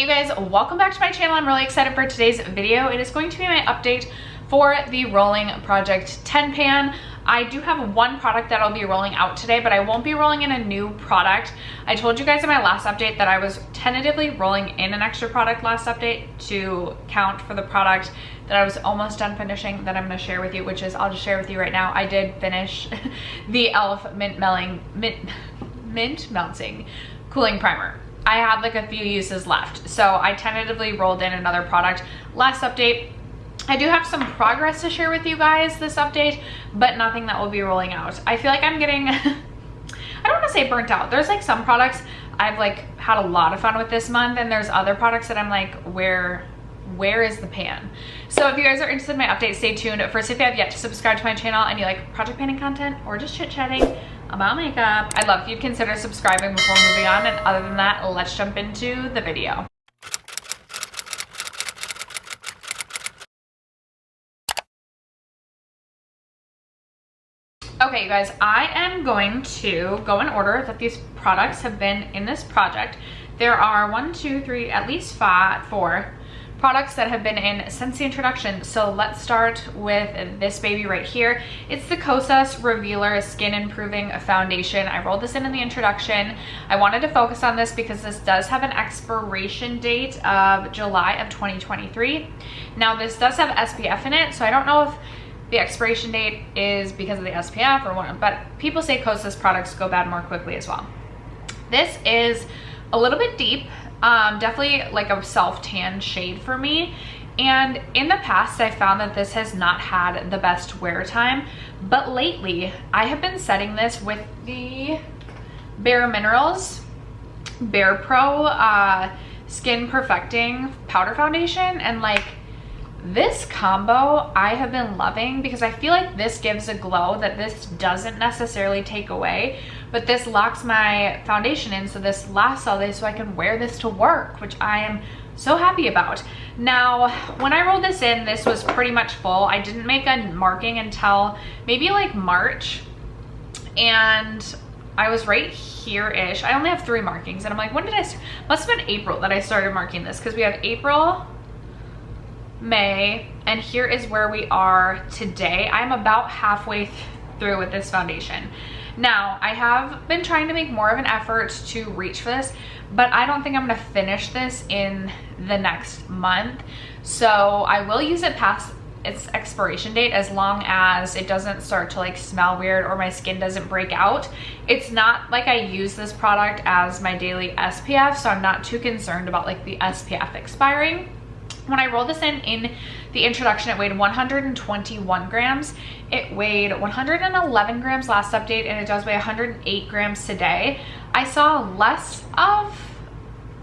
guys, welcome back to my channel. I'm really excited for today's video. It is going to be my update for the Rolling Project 10 pan. I do have one product that I'll be rolling out today, but I won't be rolling in a new product. I told you guys in my last update that I was tentatively rolling in an extra product last update to count for the product that I was almost done finishing that I'm going to share with you, which is, I'll just share with you right now. I did finish the e.l.f. Mint Melting Cooling Primer. I had like a few uses left, so I tentatively rolled in another product last update. I do have some progress to share with you guys this update, but nothing that will be rolling out. I feel like I'm getting, I don't want to say burnt out. There's like some products I've like had a lot of fun with this month, and there's other products that I'm like, where is the pan? So if you guys are interested in my update, stay tuned. First, if you have yet to subscribe to my channel and you like project panning content or just chit-chatting about makeup, I'd love if you'd consider subscribing before moving on. And other than that, let's jump into the video. Okay, you guys, I am going to go in order that these products have been in this project. There are 1, 2, 3, at least 4 products that have been in since the introduction. So let's start with this baby right here. It's the Kosas Revealer Skin Improving Foundation. I rolled this in the introduction. I wanted to focus on this because this does have an expiration date of July of 2023. Now this does have SPF in it, so I don't know if the expiration date is because of the SPF or what, but people say Kosas products go bad more quickly as well. This is a little bit deep, definitely like a self-tan shade for me. And in the past, I found that this has not had the best wear time, but lately I have been setting this with the Bare Minerals Bare Pro Skin Perfecting Powder Foundation, and like, this combo I have been loving because I feel like this gives a glow that this doesn't necessarily take away, but this locks my foundation in, so this lasts all day, so I can wear this to work, which I am so happy about. Now, when I rolled this in, this was pretty much full. I didn't make a marking until maybe like March, and I was right here-ish. I only have 3 markings, and I'm like, when did I start? Must have been April that I started marking this, because we have April, May, and here is where we are today. I'm about halfway through with this foundation. Now, I have been trying to make more of an effort to reach for this, but I don't think I'm gonna finish this in the next month. So I will use it past its expiration date as long as it doesn't start to like smell weird or my skin doesn't break out. It's not like I use this product as my daily SPF, so I'm not too concerned about like the SPF expiring. When I rolled this in the introduction, it weighed 121 grams. It weighed 111 grams last update, and it does weigh 108 grams today. I saw less of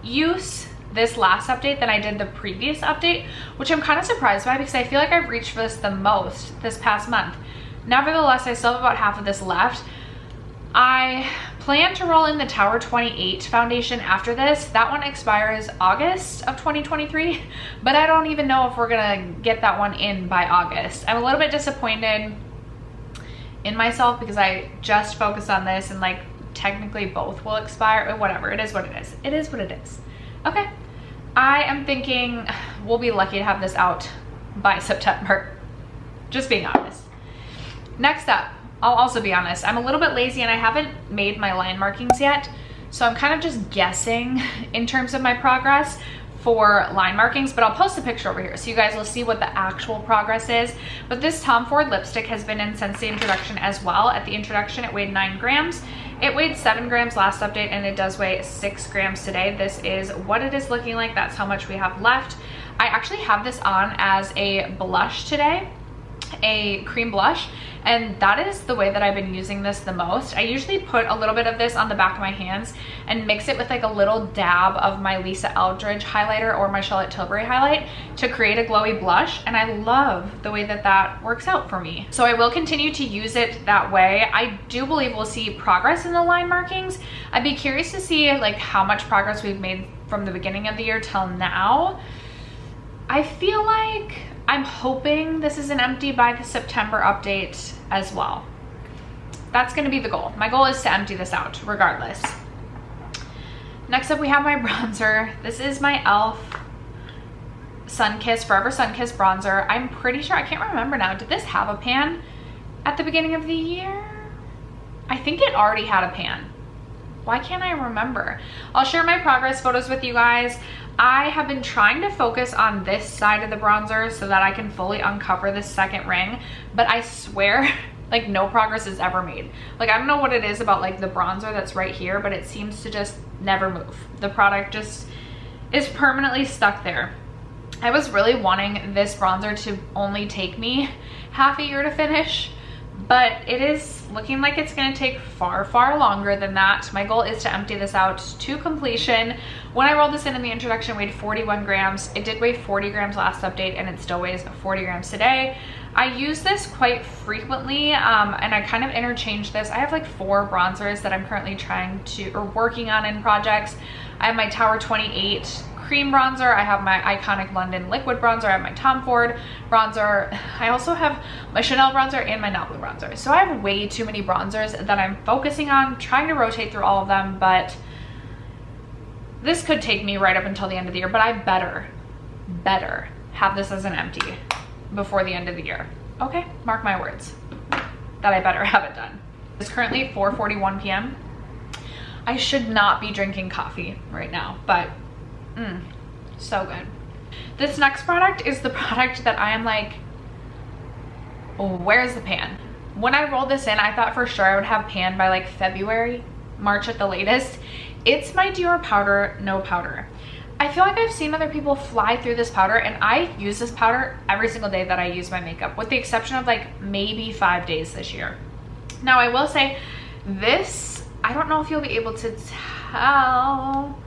use this last update than I did the previous update, which I'm kind of surprised by because I feel like I've reached for this the most this past month. Nevertheless, I still have about half of this left. I plan to roll in the Tower 28 foundation after this. That one expires August of 2023, but I don't even know if we're gonna get that one in by August. I'm a little bit disappointed in myself because I just focused on this, and like technically both will expire, or whatever. It is what it is. It is what it is. Okay, I am thinking we'll be lucky to have this out by September. Just being honest. Next up, I'll also be honest, I'm a little bit lazy and I haven't made my line markings yet. So I'm kind of just guessing in terms of my progress for line markings, but I'll post a picture over here so you guys will see what the actual progress is. But this Tom Ford lipstick has been in since the introduction as well. At the introduction, it weighed 9 grams. It weighed 7 grams last update, and it does weigh 6 grams today. This is what it is looking like. That's how much we have left. I actually have this on as a blush today, a cream blush, and that is the way that I've been using this the most. I usually put a little bit of this on the back of my hands and mix it with like a little dab of my Lisa Eldridge highlighter or my Charlotte Tilbury highlight to create a glowy blush, and I love the way that that works out for me. So I will continue to use it that way. I do believe we'll see progress in the line markings. I'd be curious to see like how much progress we've made from the beginning of the year till now. I feel like I'm hoping this is an empty by the September update as well. That's gonna be the goal. My goal is to empty this out regardless. Next up we have my bronzer. This is my e.l.f. Forever Sun-Kissed bronzer. I'm pretty sure, I can't remember now, did this have a pan at the beginning of the year? I think it already had a pan. Why can't I remember? I'll share my progress photos with you guys. I have been trying to focus on this side of the bronzer so that I can fully uncover this second ring, but I swear like no progress is ever made. Like I don't know what it is about like the bronzer that's right here, but it seems to just never move. The product just is permanently stuck there. I was really wanting this bronzer to only take me half a year to finish, but it is looking like it's going to take far, far longer than that. My goal is to empty this out to completion. When I rolled this in the introduction, it weighed 41 grams. It did weigh 40 grams last update, and it still weighs 40 grams today. I use this quite frequently, and I kind of interchange this. I have like 4 bronzers that I'm currently working on in projects. I have my Tower 28 cream bronzer, I have my Iconic London liquid bronzer, I have my Tom Ford bronzer, I also have my Chanel bronzer and my Nabla bronzer. So I have way too many bronzers that I'm focusing on, trying to rotate through all of them, but this could take me right up until the end of the year, but I better have this as an empty before the end of the year. Okay, mark my words that I better have it done. It's currently 4:41 p.m. I should not be drinking coffee right now, but so good. This next product is the product that I am like, oh, where's the pan? When I rolled this in, I thought for sure I would have pan by like February, March at the latest. It's my Dior Powder No Powder. I feel like I've seen other people fly through this powder, and I use this powder every single day that I use my makeup, with the exception of like maybe 5 days this year. Now I will say this, I don't know if you'll be able to tell.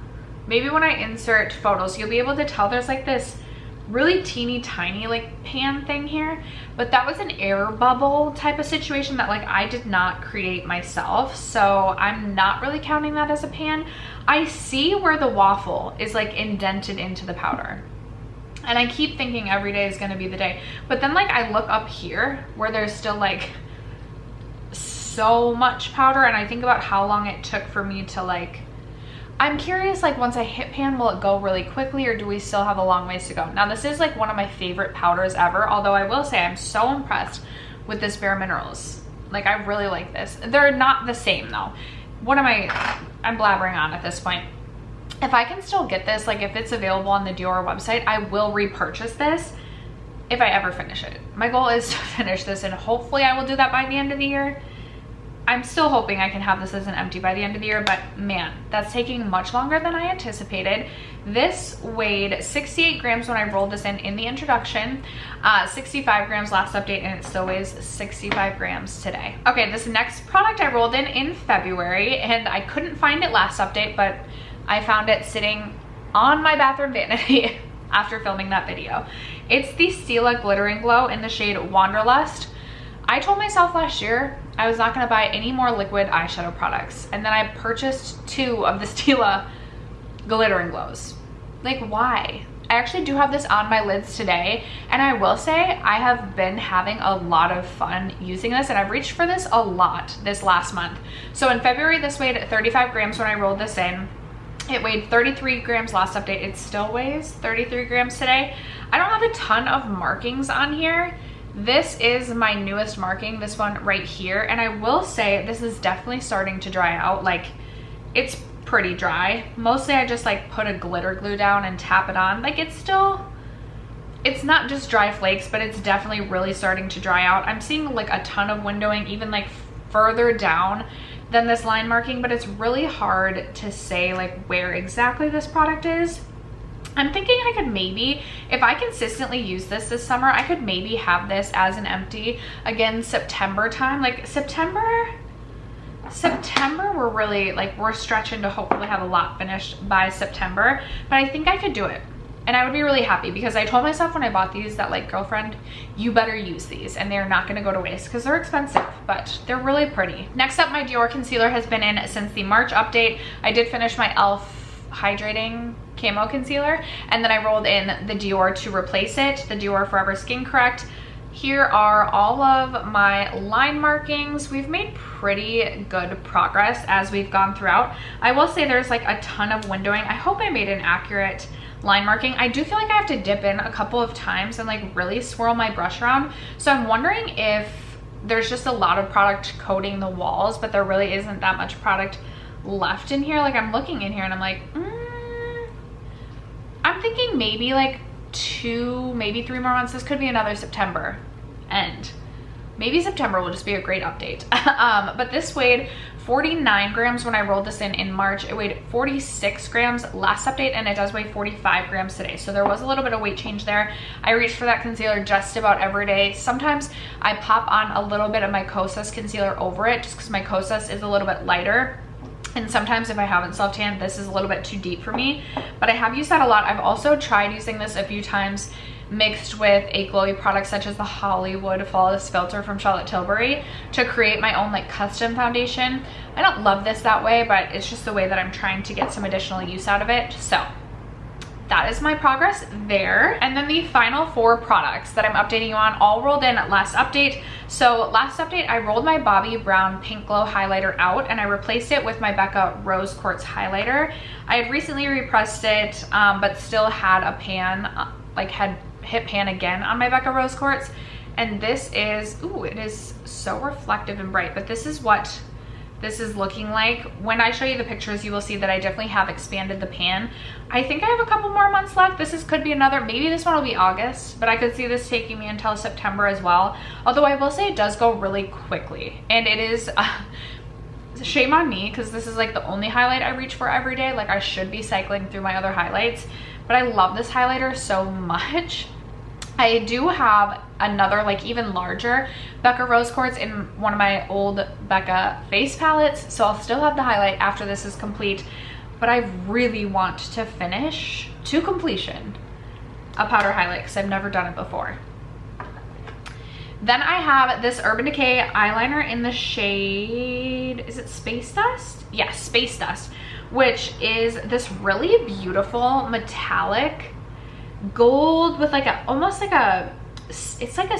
Maybe when I insert photos, you'll be able to tell there's like this really teeny tiny like pan thing here, but that was an air bubble type of situation that like I did not create myself, so I'm not really counting that as a pan. I see where the waffle is like indented into the powder, and I keep thinking every day is going to be the day, but then like I look up here where there's still like so much powder, and I think about how long it took for me to like, I'm curious, like once I hit pan, will it go really quickly, or do we still have a long ways to go? Now this is like one of my favorite powders ever, although I will say I'm so impressed with this Bare Minerals. Like I really like this. They're not the same though. I'm blabbering on at this point. If I can still get this, like if it's available on the Dior website, I will repurchase this if I ever finish it. My goal is to finish this, and hopefully I will do that by the end of the year. I'm still hoping I can have this as an empty by the end of the year, but man, that's taking much longer than I anticipated. This weighed 68 grams when I rolled this in the introduction, 65 grams last update, and it still weighs 65 grams today. Okay, this next product I rolled in February, and I couldn't find it last update, but I found it sitting on my bathroom vanity after filming that video. It's the Stila Glittering Glow in the shade Wanderlust. I told myself last year I was not going to buy any more liquid eyeshadow products, and then I purchased 2 of the Stila Glittering Glows. Like, why? I actually do have this on my lids today, and I will say I have been having a lot of fun using this, and I've reached for this a lot this last month. So in February, this weighed 35 grams when I rolled this in. It weighed 33 grams last update. It still weighs 33 grams today. I don't have a ton of markings on here. This is my newest marking, this one right here, and I will say this is definitely starting to dry out. Like, it's pretty dry. Mostly I just like put a glitter glue down and tap it on. Like, it's not just dry flakes, but it's definitely really starting to dry out. I'm seeing like a ton of windowing even like further down than this line marking, but it's really hard to say like where exactly this product is. I'm thinking I could maybe, if I consistently use this summer, I could maybe have this as an empty again September time. Like September we're really like, we're stretching to hopefully have a lot finished by September, but I think I could do it. And I would be really happy because I told myself when I bought these that like, girlfriend, you better use these and they're not gonna go to waste because they're expensive, but they're really pretty. Next up, my Dior concealer has been in since the March update. I did finish my e.l.f. Hydrating Camo Concealer, and then I rolled in the Dior to replace it, the Dior Forever Skin Correct Here are all of my line markings. We've made pretty good progress as we've gone throughout. I will say there's like a ton of windowing. I hope I made an accurate line marking. I do feel like I have to dip in a couple of times and like really swirl my brush around. So I'm wondering if there's just a lot of product coating the walls, but there really isn't that much product left in here. Like I'm looking in here and I'm like, I'm thinking maybe like 2, maybe 3 more months. This could be another September end. Maybe September will just be a great update. But this weighed 49 grams when I rolled this in March. It weighed 46 grams last update, and it does weigh 45 grams today. So there was a little bit of weight change there. I reach for that concealer just about every day. Sometimes I pop on a little bit of my Kosas concealer over it just because my Kosas is a little bit lighter. And sometimes if I haven't self-tanned, this is a little bit too deep for me. But I have used that a lot. I've also tried using this a few times mixed with a glowy product such as the Hollywood Flawless Filter from Charlotte Tilbury to create my own like custom foundation. I don't love this that way, but it's just the way that I'm trying to get some additional use out of it. So that is my progress there. And then the final 4 products that I'm updating you on all rolled in last update. So last update, I rolled my Bobbi Brown Pink Glow highlighter out and I replaced it with my Becca Rose Quartz highlighter. I had recently repressed it, but still had a pan, like had hit pan again on my Becca Rose Quartz. And this is, ooh, it is so reflective and bright, but this is what this is looking like. When I show you the pictures, you will see that I definitely have expanded the pan. I think I have a couple more months left. This could be another, maybe this one will be August, but I could see this taking me until September as well. Although I will say it does go really quickly. And it is, shame on me, because this is like the only highlight I reach for every day. Like I should be cycling through my other highlights, but I love this highlighter so much. I do have another like even larger Becca Rose Quartz in one of my old Becca face palettes, so I'll still have the highlight after this is complete, but I really want to finish to completion a powder highlight because I've never done it before. Then I have this Urban Decay eyeliner in the shade, is it Space Dust? Yes, Space Dust, which is this really beautiful metallic gold with like a almost like a, it's like a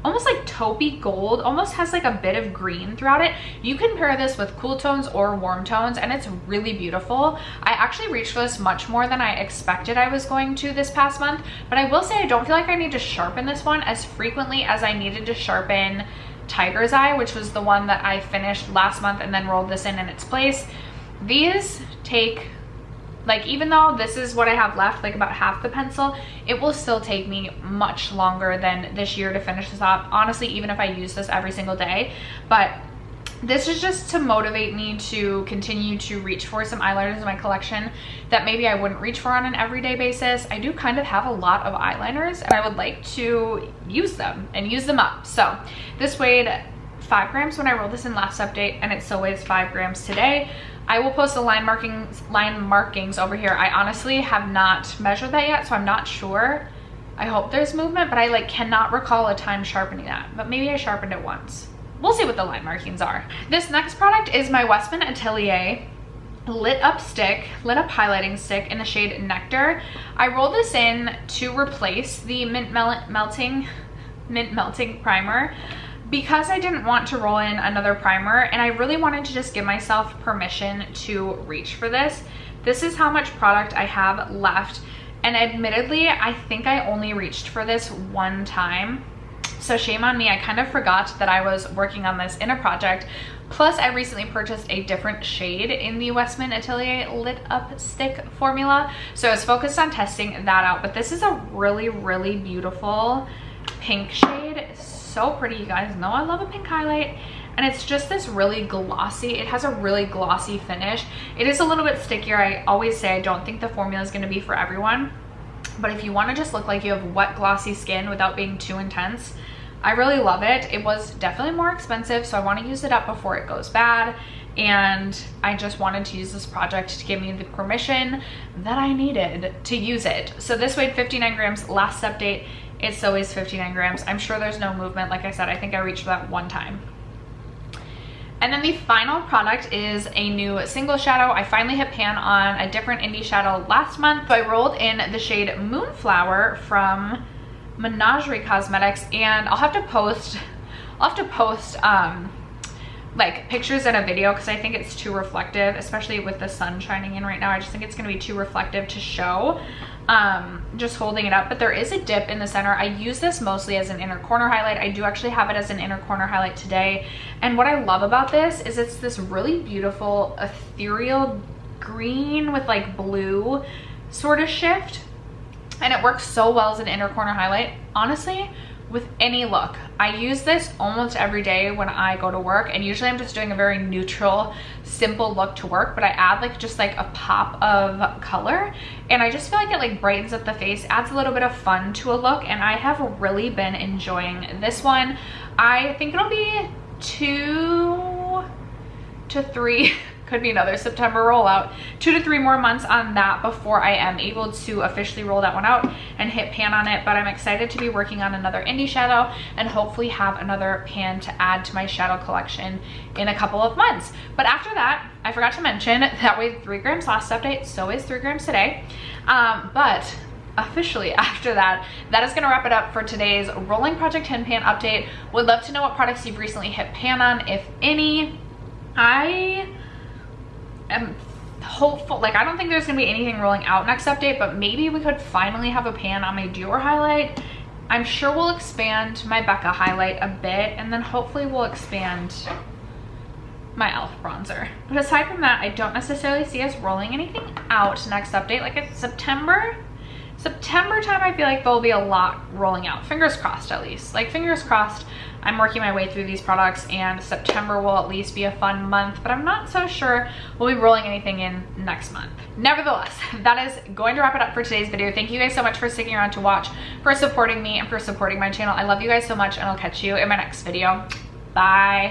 almost like taupey gold, almost has like a bit of green throughout it. You can pair this with cool tones or warm tones and it's really beautiful. I actually reached for this much more than I expected I was going to this past month, but I will say I don't feel like I need to sharpen this one as frequently as I needed to sharpen Tiger's Eye, which was the one that I finished last month and then rolled this in its place. These take, like, even though this is what I have left, like about half the pencil, it will still take me much longer than this year to finish this off. Honestly, even if I use this every single day. But this is just to motivate me to continue to reach for some eyeliners in my collection that maybe I wouldn't reach for on an everyday basis. I do kind of have a lot of eyeliners and I would like to use them and use them up. So this weighed 5 grams when I rolled this in last update and it still weighs 5 grams today. I will post the line markings over here. I honestly have not measured that yet, so I'm not sure. I hope there's movement, but I like cannot recall a time sharpening that, but maybe I sharpened it once. We'll see what the line markings are. This next product is my Westman Atelier lit up highlighting stick in the shade Nectar. I rolled this in to replace the mint melting primer, because I didn't want to roll in another primer and I really wanted to just give myself permission to reach for this. This is how much product I have left, and admittedly I think I only reached for this one time, so shame on me. I kind of forgot that I was working on this in a project. Plus I recently purchased a different shade in the Westman Atelier lit up stick formula, so I was focused on testing that out. But this is a really, really beautiful pink shade. So pretty, you guys know I love a pink highlight, and it's just this really glossy, it has a really glossy finish. It is a little bit stickier. I always say I don't think the formula is going to be for everyone, but if you want to just look like you have wet glossy skin without being too intense, I really love it. It was definitely more expensive, so I want to use it up before it goes bad, and I just wanted to use this project to give me the permission that I needed to use it. So this weighed 59 grams last update. It still weighs 59 grams. I'm sure there's no movement. Like I said, I think I reached for that one time. And then the final product is a new single shadow. I finally hit pan on a different indie shadow last month. So I rolled in the shade Moonflower from Menagerie Cosmetics, and I'll have to post like pictures in a video because I think it's too reflective, especially with the sun shining in right now. I just think it's going to be too reflective to show just holding it up. But there is a dip in the center. I use this mostly as an inner corner highlight. I do actually have it as an inner corner highlight today, and what I love about this is it's this really beautiful ethereal green with like blue sort of shift, and it works so well as an inner corner highlight. Honestly, with any look, I use this almost every day when I go to work, and usually I'm just doing a very neutral, simple look to work, but I add like just like a pop of color, and I just feel like it like brightens up the face, adds a little bit of fun to a look, and I have really been enjoying this one. I think it'll be 2 to 3 could be another September rollout, 2 to 3 more months on that before I am able to officially roll that one out and hit pan on it. But I'm excited to be working on another indie shadow and hopefully have another pan to add to my shadow collection in a couple of months. But after that, I forgot to mention that weighed 3 grams last update, so is 3 grams today. But officially after that, that is going to wrap it up for today's rolling project tin pan update. Would love to know what products you've recently hit pan on, if any. I am hopeful, like I don't think there's gonna be anything rolling out next update, but maybe we could finally have a pan on my Dior highlight. I'm sure we'll expand my Becca highlight a bit, and then hopefully we'll expand my e.l.f. bronzer. But aside from that, I don't necessarily see us rolling anything out next update. Like it's September time, I feel like there'll be a lot rolling out. Fingers crossed, at least. Like fingers crossed, I'm working my way through these products, and September will at least be a fun month, but I'm not so sure we'll be rolling anything in next month. Nevertheless, that is going to wrap it up for today's video. Thank you guys so much for sticking around to watch, for supporting me, and for supporting my channel. I love you guys so much, and I'll catch you in my next video. Bye.